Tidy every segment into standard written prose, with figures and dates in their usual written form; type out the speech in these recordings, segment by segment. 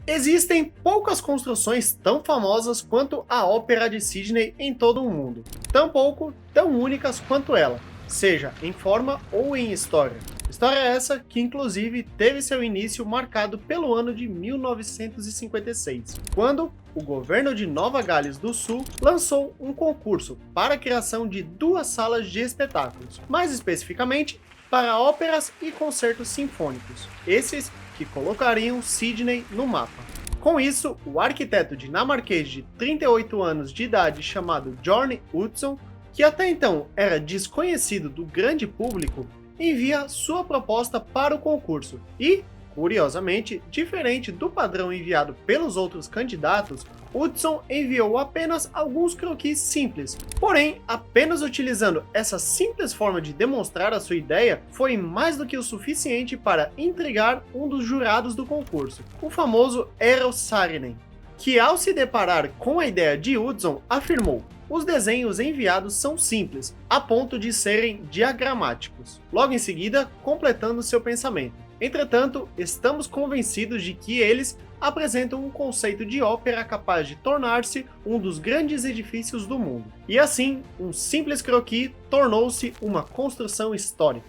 Existem poucas construções tão famosas quanto a Ópera de Sydney em todo o mundo, tampouco tão únicas quanto ela, seja em forma ou em história. História essa que inclusive teve seu início marcado pelo ano de 1956, quando o governo de Nova Gales do Sul lançou um concurso para a criação de 2 salas de espetáculos, mais especificamente para óperas e concertos sinfônicos, esses que colocariam Sydney no mapa. Com isso, o arquiteto dinamarquês de 38 anos de idade chamado Bjørn Utzon, que até então era desconhecido do grande público, envia sua proposta para o concurso e, curiosamente, diferente do padrão enviado pelos outros candidatos, Utzon enviou apenas alguns croquis simples, porém, apenas utilizando essa simples forma de demonstrar a sua ideia foi mais do que o suficiente para intrigar um dos jurados do concurso, o famoso Eero Saarinen, que ao se deparar com a ideia de Utzon afirmou: os desenhos enviados são simples, a ponto de serem diagramáticos. Logo em seguida, completando seu pensamento. Entretanto, estamos convencidos de que eles apresentam um conceito de ópera capaz de tornar-se um dos grandes edifícios do mundo. E assim, um simples croquis tornou-se uma construção histórica.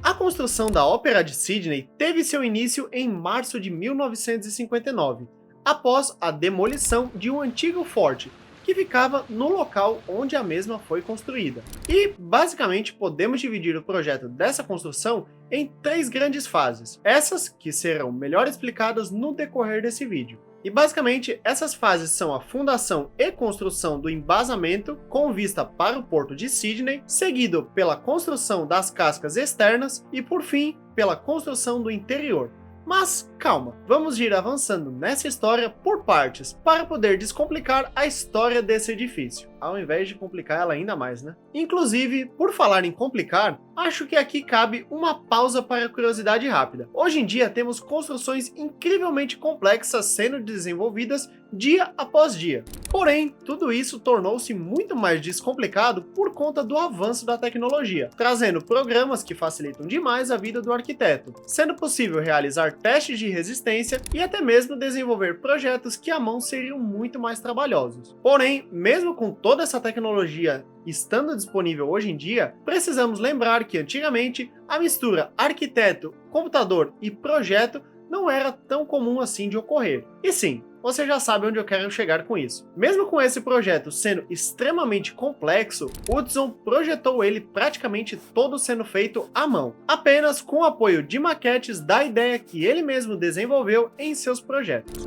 A construção da Ópera de Sydney teve seu início em março de 1959, após a demolição de um antigo forte, que ficava no local onde a mesma foi construída. E, basicamente, podemos dividir o projeto dessa construção em 3 grandes fases, essas que serão melhor explicadas no decorrer desse vídeo. E basicamente, essas fases são a fundação e construção do embasamento com vista para o porto de Sydney, seguido pela construção das cascas externas e, por fim, pela construção do interior. Mas calma, vamos ir avançando nessa história por partes, para poder descomplicar a história desse edifício, ao invés de complicar ela ainda mais, né? Inclusive, por falar em complicar, acho que aqui cabe uma pausa para a curiosidade rápida. Hoje em dia temos construções incrivelmente complexas sendo desenvolvidas dia após dia. Porém, tudo isso tornou-se muito mais descomplicado por conta do avanço da tecnologia, trazendo programas que facilitam demais a vida do arquiteto, sendo possível realizar testes de resistência e até mesmo desenvolver projetos que à mão seriam muito mais trabalhosos. Porém, mesmo com toda essa tecnologia estando disponível hoje em dia, precisamos lembrar que antigamente a mistura arquiteto, computador e projeto não era tão comum assim de ocorrer. E sim, você já sabe onde eu quero chegar com isso. Mesmo com esse projeto sendo extremamente complexo, Utzon projetou ele praticamente todo sendo feito à mão, apenas com o apoio de maquetes da ideia que ele mesmo desenvolveu em seus projetos.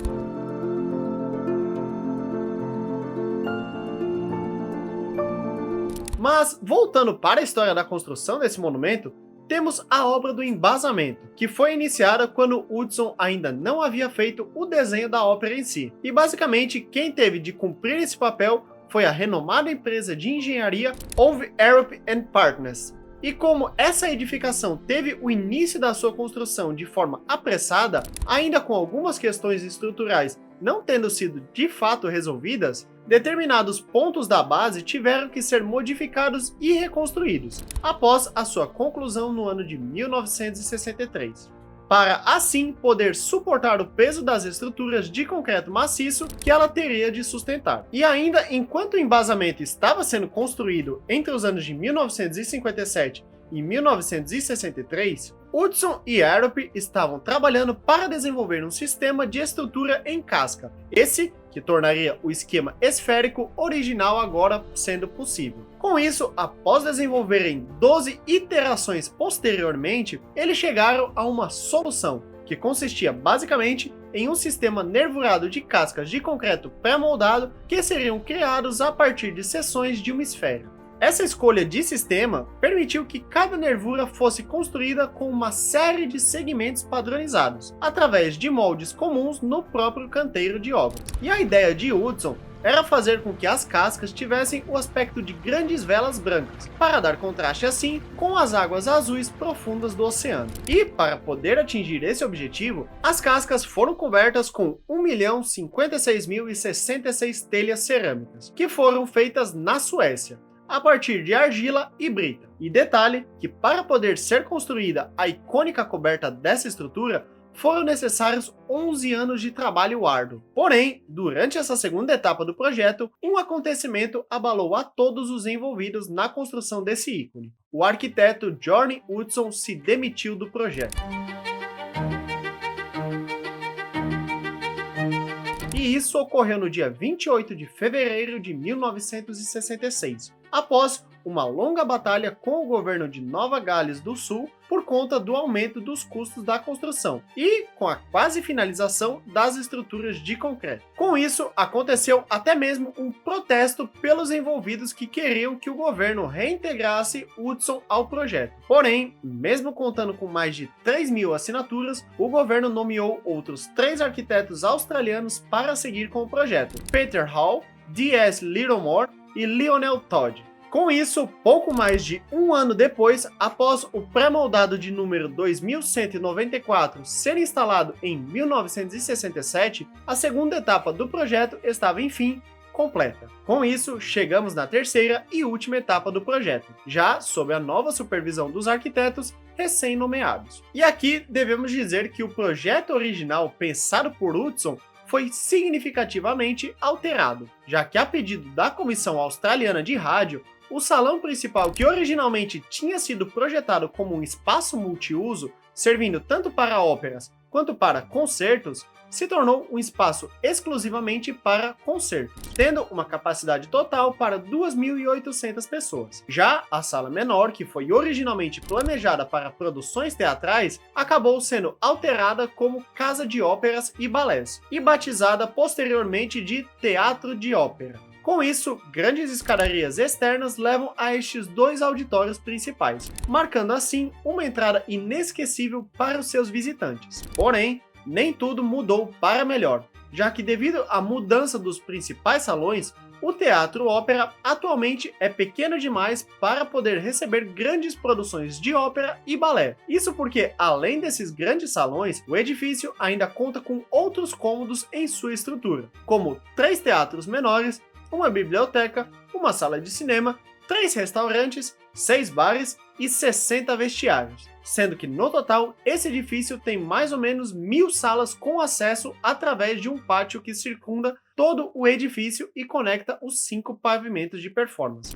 Mas, voltando para a história da construção desse monumento, temos a obra do embasamento, que foi iniciada quando Utzon ainda não havia feito o desenho da ópera em si. E basicamente, quem teve de cumprir esse papel foi a renomada empresa de engenharia Ove Arup Partners. E como essa edificação teve o início da sua construção de forma apressada, ainda com algumas questões estruturais não tendo sido de fato resolvidas, determinados pontos da base tiveram que ser modificados e reconstruídos, após a sua conclusão no ano de 1963, para assim poder suportar o peso das estruturas de concreto maciço que ela teria de sustentar. E ainda enquanto o embasamento estava sendo construído entre os anos de 1957 e 1963, Utzon e Arup estavam trabalhando para desenvolver um sistema de estrutura em casca, esse que tornaria o esquema esférico original agora sendo possível. Com isso, após desenvolverem 12 iterações posteriormente, eles chegaram a uma solução, que consistia basicamente em um sistema nervurado de cascas de concreto pré-moldado que seriam criados a partir de seções de uma esfera. Essa escolha de sistema permitiu que cada nervura fosse construída com uma série de segmentos padronizados, através de moldes comuns no próprio canteiro de obra. E a ideia de Utzon era fazer com que as cascas tivessem o aspecto de grandes velas brancas, para dar contraste assim com as águas azuis profundas do oceano. E, para poder atingir esse objetivo, as cascas foram cobertas com 1.056.066 telhas cerâmicas, que foram feitas na Suécia. a partir de argila e brita. E detalhe que para poder ser construída a icônica coberta dessa estrutura, foram necessários 11 anos de trabalho árduo. Porém, durante essa segunda etapa do projeto, um acontecimento abalou a todos os envolvidos na construção desse ícone. O arquiteto Johnny Hudson se demitiu do projeto. E isso ocorreu no dia 28 de fevereiro de 1966, após uma longa batalha com o governo de Nova Gales do Sul por conta do aumento dos custos da construção e com a quase finalização das estruturas de concreto. Com isso, aconteceu até mesmo um protesto pelos envolvidos que queriam que o governo reintegrasse Hudson ao projeto. Porém, mesmo contando com mais de 3.000 assinaturas, o governo nomeou outros 3 arquitetos australianos para seguir com o projeto: Peter Hall, D.S. Littlemore e Lionel Todd. Com isso, pouco mais de um ano depois, após o pré-moldado de número 2194 ser instalado em 1967, a segunda etapa do projeto estava, enfim, completa. Com isso, chegamos na terceira e última etapa do projeto, já sob a nova supervisão dos arquitetos recém-nomeados. E aqui devemos dizer que o projeto original pensado por Hudson foi significativamente alterado, já que a pedido da Comissão Australiana de Rádio, o salão principal, que originalmente tinha sido projetado como um espaço multiuso, servindo tanto para óperas quanto para concertos, se tornou um espaço exclusivamente para concertos, tendo uma capacidade total para 2.800 pessoas. Já a sala menor, que foi originalmente planejada para produções teatrais, acabou sendo alterada como casa de óperas e balés, e batizada posteriormente de Teatro de Ópera. Com isso, grandes escadarias externas levam a estes 2 auditórios principais, marcando assim uma entrada inesquecível para os seus visitantes. Porém, nem tudo mudou para melhor, já que devido à mudança dos principais salões, o Teatro Ópera atualmente é pequeno demais para poder receber grandes produções de ópera e balé. Isso porque, além desses grandes salões, o edifício ainda conta com outros cômodos em sua estrutura, como 3 teatros menores, uma biblioteca, uma sala de cinema, 3 restaurantes, 6 bares e 60 vestiários, sendo que no total esse edifício tem mais ou menos 1.000 salas com acesso através de um pátio que circunda todo o edifício e conecta os 5 pavimentos de performance.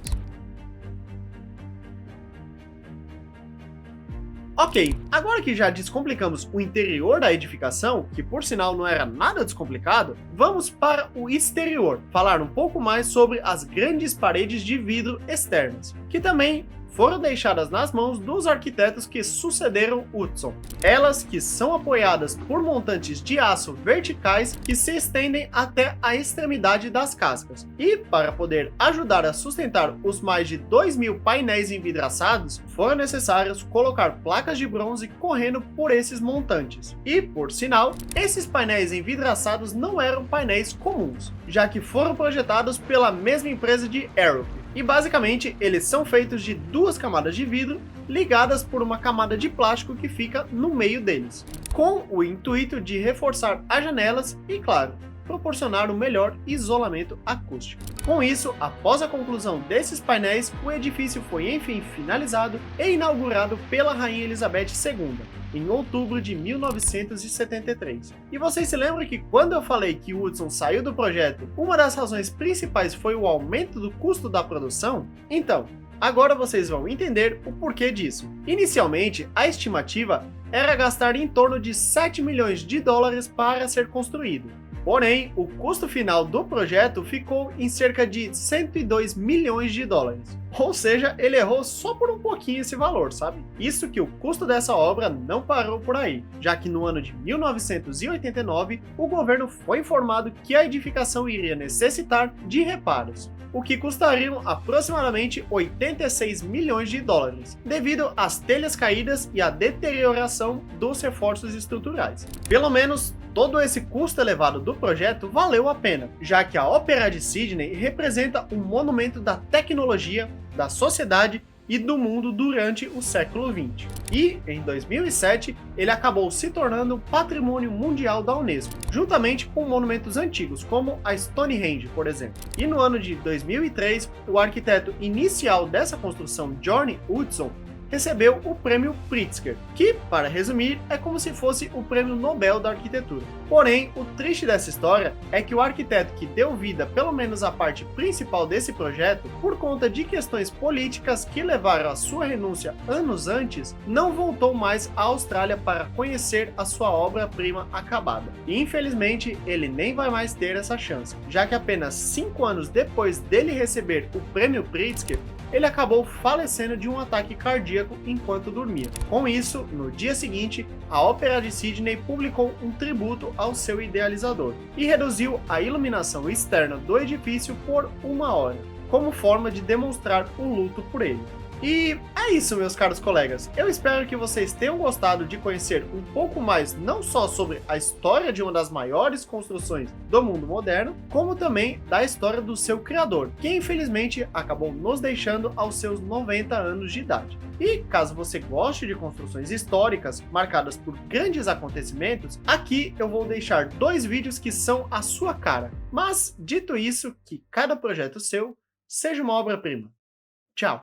Ok, agora que já descomplicamos o interior da edificação, que por sinal não era nada descomplicado, vamos para o exterior, falar um pouco mais sobre as grandes paredes de vidro externas, que também foram deixadas nas mãos dos arquitetos que sucederam Hudson. Elas que são apoiadas por montantes de aço verticais que se estendem até a extremidade das cascas. E para poder ajudar a sustentar os mais de 2.000 painéis envidraçados, foram necessários colocar placas de bronze correndo por esses montantes. E, por sinal, esses painéis envidraçados não eram painéis comuns, já que foram projetados pela mesma empresa de Aerope. E basicamente eles são feitos de 2 camadas de vidro ligadas por uma camada de plástico que fica no meio deles, com o intuito de reforçar as janelas e, claro, proporcionar um melhor isolamento acústico. Com isso, após a conclusão desses painéis, o edifício foi enfim finalizado e inaugurado pela Rainha Elizabeth II, em outubro de 1973. E vocês se lembram que quando eu falei que Hudson saiu do projeto, uma das razões principais foi o aumento do custo da produção? Então, agora vocês vão entender o porquê disso. Inicialmente, a estimativa era gastar em torno de 7 milhões de dólares para ser construído. Porém, o custo final do projeto ficou em cerca de 102 milhões de dólares. Ou seja, ele errou só por um pouquinho esse valor, sabe? Isso que o custo dessa obra não parou por aí, já que no ano de 1989, o governo foi informado que a edificação iria necessitar de reparos, o que custariam aproximadamente 86 milhões de dólares, devido às telhas caídas e à deterioração dos reforços estruturais. Pelo menos todo esse custo elevado do projeto valeu a pena, já que a Ópera de Sydney representa um monumento da tecnologia, da sociedade e do mundo durante o século XX. E, em 2007, ele acabou se tornando Patrimônio Mundial da Unesco, juntamente com monumentos antigos, como a Stonehenge, por exemplo. E no ano de 2003, o arquiteto inicial dessa construção, Johnny Utzon, recebeu o Prêmio Pritzker, que, para resumir, é como se fosse o Prêmio Nobel da Arquitetura. Porém, o triste dessa história é que o arquiteto que deu vida, pelo menos à parte principal desse projeto, por conta de questões políticas que levaram à sua renúncia anos antes, não voltou mais à Austrália para conhecer a sua obra-prima acabada. E infelizmente, ele nem vai mais ter essa chance, já que apenas 5 anos depois dele receber o Prêmio Pritzker, ele acabou falecendo de um ataque cardíaco enquanto dormia. Com isso, no dia seguinte, a Ópera de Sydney publicou um tributo ao seu idealizador e reduziu a iluminação externa do edifício por 1 hora, como forma de demonstrar o luto por ele. E é isso, meus caros colegas. Eu espero que vocês tenham gostado de conhecer um pouco mais não só sobre a história de uma das maiores construções do mundo moderno, como também da história do seu criador, que infelizmente acabou nos deixando aos seus 90 anos de idade. E caso você goste de construções históricas marcadas por grandes acontecimentos, aqui eu vou deixar 2 vídeos que são a sua cara. Mas, dito isso, que cada projeto seu seja uma obra-prima. Tchau!